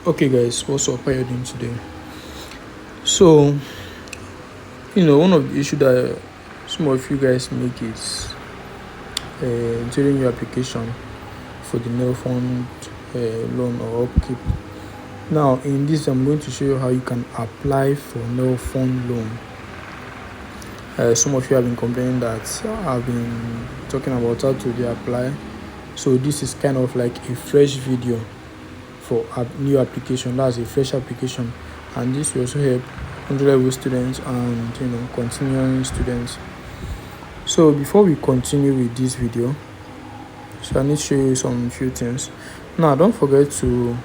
Okay guys, what's up? How are you doing today? So, one of the issue that some of you guys make is during your application for the NELFUND loan or upkeep. Now, in this, I'm going to show you how you can apply for NELFUND loan. Some of you have been complaining that I've been talking about how to apply. So this is kind of like a fresh video for a new application. That's a fresh application, and this will also help underlevel students and continuing students. So before we continue with this video, so I need to show you some few things. Now, don't forget to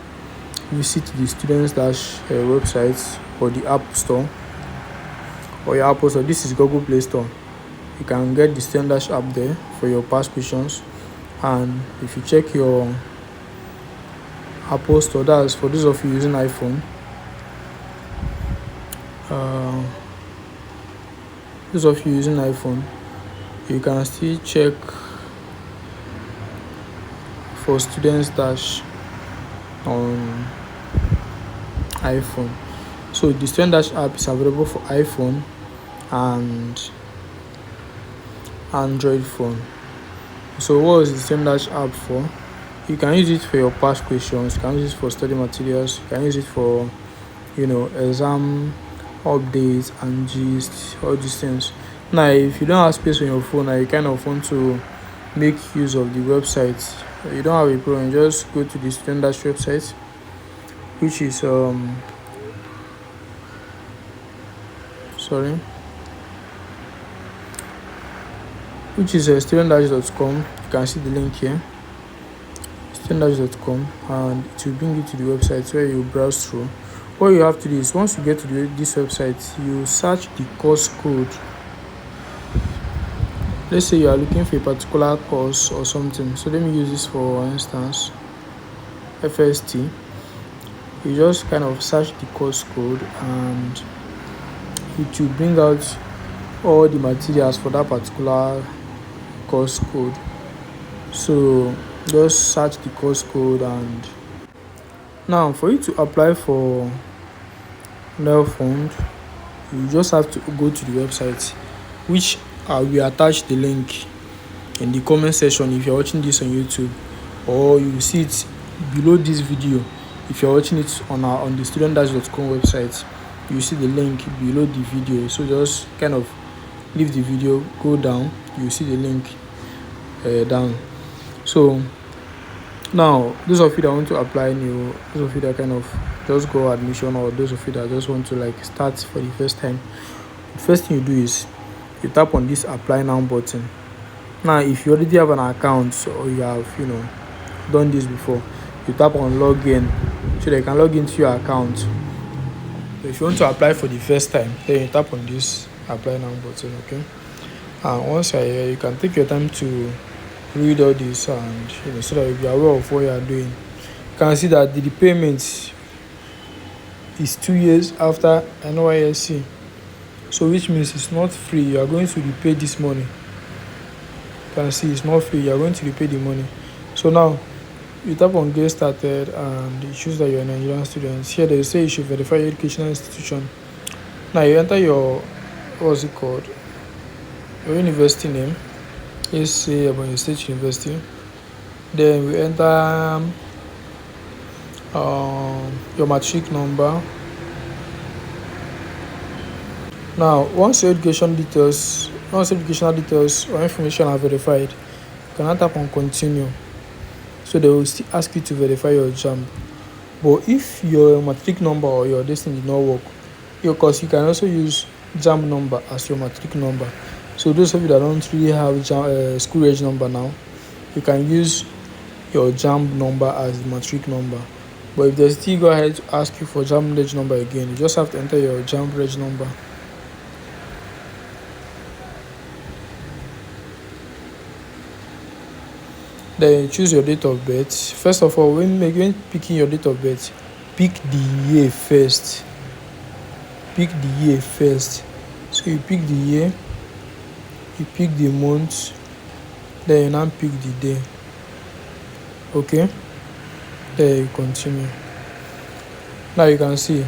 visit the STUDENTSDASH website or the App Store or your Apple Store. This is Google Play Store. You can get the STUDENTSDASH app there for your past questions, and if you check your Apple Store, that's for those of you using iPhone. Those of you using iPhone, you can still check for STUDENTSDASH on iPhone. So the STUDENTSDASH app is available for iPhone and Android phone. So what is the STUDENTSDASH app for? You can use it for your past questions, you can use it for study materials, you can use it for exam updates and gist, all these things. Now, if you don't have space on your phone and you kind of want to make use of the website, you don't have a problem. Just go to the STUDENTSDASH website, which is studentdash.com. You can see the link here, studentdash.com, and it will bring you to the website where you browse through. What you have to do is, once you get to this website, you search the course code. Let's say you are looking for a particular course or something. So let me use this for instance, FST. You just kind of search the course code and it will bring out all the materials for that particular course code. So just search the course code, and now for you to apply for NELFUND, you just have to go to the website, which we attach the link in the comment section if you're watching this on YouTube, or you see it below this video if you're watching it on the studentdash.com website. You see the link below the video, so just kind of leave the video, go down, you see the link down. So now, those of you that want to apply new, those of you that kind of just go admission, or those of you that just want to start for the first time, the first thing you do is you tap on this apply now button. Now, if you already have an account or you have done this before, you tap on login so they can log into your account. So if you want to apply for the first time, then you tap on this apply now button. Okay, and once you're here, you can take your time to read all this, and so that you'll be aware of what you are doing. You can see that the payment is 2 years after NYSC, so which means it's not free. You are going to repay this money. You can see it's not free, you are going to repay the money. So now you tap on get started, and it shows that you're a Nigerian student. Here they say you should verify your educational institution. Now you enter your your university name. Let's say Ebonyi State University. Then we enter your matric number. Now, once your educational details or information are verified, you can tap on continue. So they will still ask you to verify your JAMB. But if your matric number or your destiny did not work, you can also use JAMB number as your matric number. So those of you that don't really have school reg number now, you can use your JAMB number as the matric number. But if they still go ahead to ask you for JAMB reg number again, you just have to enter your JAMB reg number. Then you choose your date of birth. First of all, when picking your date of birth, pick the year first. So you pick the year, you pick the month, then you now pick the day. Okay, then you continue. Now you can see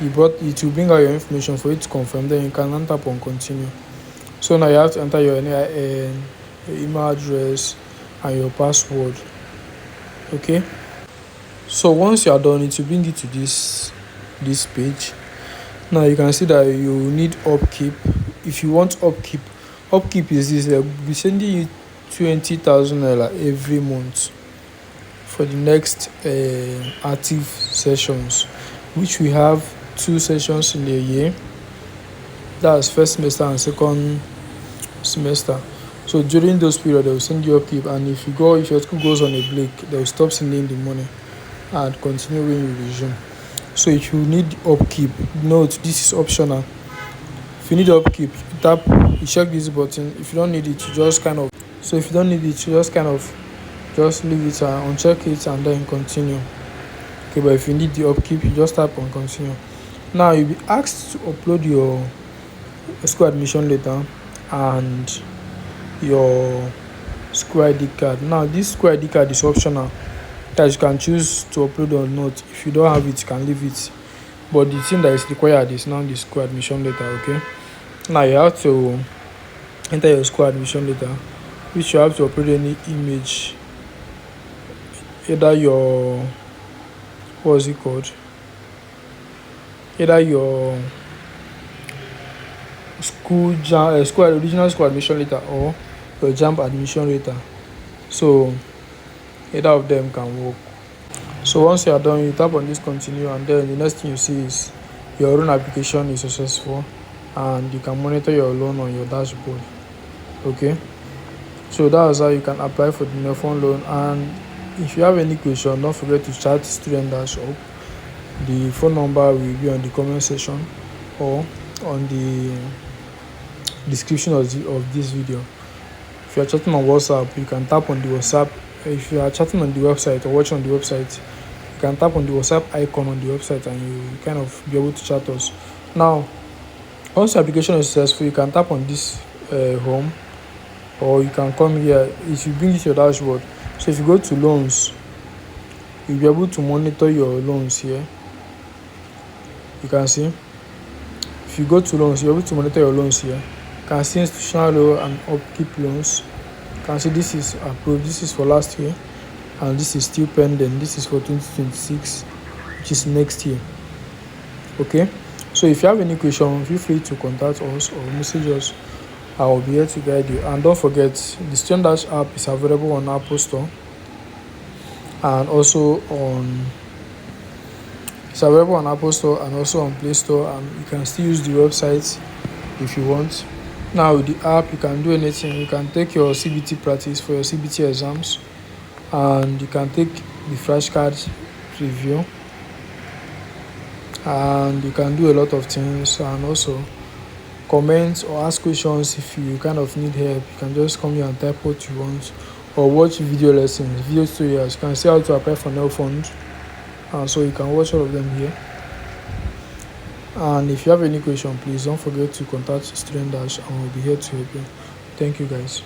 it will bring out your information for you to confirm, then you can then tap on continue. So now you have to enter your NIN, your email address and your password. Okay, so once you are done, it will bring you to this page. Now you can see that you need upkeep. If you want upkeep is this: they'll be sending you 20,000 naira every month for the next active sessions, which we have 2 sessions in a year. That's first semester and second semester. So during those periods, they will send you upkeep, and if your school goes on a break, they will stop sending the money and continue when you resume. So if you need upkeep, note this is optional. If you need upkeep, you check this button. If you don't need it, you just kind of just leave it and uncheck it and then continue. Okay, but if you need the upkeep, you just tap on continue. Now you'll be asked to upload your school admission letter and your school ID card. Now this school ID card is optional, that you can choose to upload or not. If you don't have it, you can leave it, but the thing that is required is now the school admission letter. Okay, now you have to enter your school admission letter, which you have to upload any image, either your either your original school admission letter or your JAMB admission letter. So either of them can work. So once you are done, you tap on this continue, and then the next thing you see is your loan application is successful and you can monitor your loan on your dashboard. Okay, so that's how you can apply for the NELFUND loan. And if you have any question, don't forget to chat STUDENTSDASH up. The phone number will be on the comment section or on the description of this video. If you are chatting on WhatsApp, you can tap on the WhatsApp. If you are chatting on the website or watching on the website, you can tap on the WhatsApp icon on the website and you kind of be able to chat us. Now once the application is successful, you can tap on this home, or you can come here. If you bring it to your dashboard, so if you go to loans, you'll be able to monitor your loans here. You can see, if you go to loans, you're able to monitor your loans here. You can see institutional loan and upkeep loans. You can see this is approved, this is for last year, and this is still pending. This is for 2026, which is next year. Okay, so if you have any question, feel free to contact us or message us. I will be here to guide you. And don't forget, the STUDENTSDASH app is available on Apple Store and also on Play Store, and you can still use the website if you want. Now with the app, you can do anything. You can take your CBT practice for your CBT exams, and you can take the flashcards review, and you can do a lot of things, and also comment or ask questions. If you kind of need help, you can just come here and type what you want, or watch video lessons, video tutorials. You can see how to apply for NELFUND, and so you can watch all of them here. And if you have any question, please don't forget to contact STUDENTSDASH and we'll be here to help you. Thank you guys.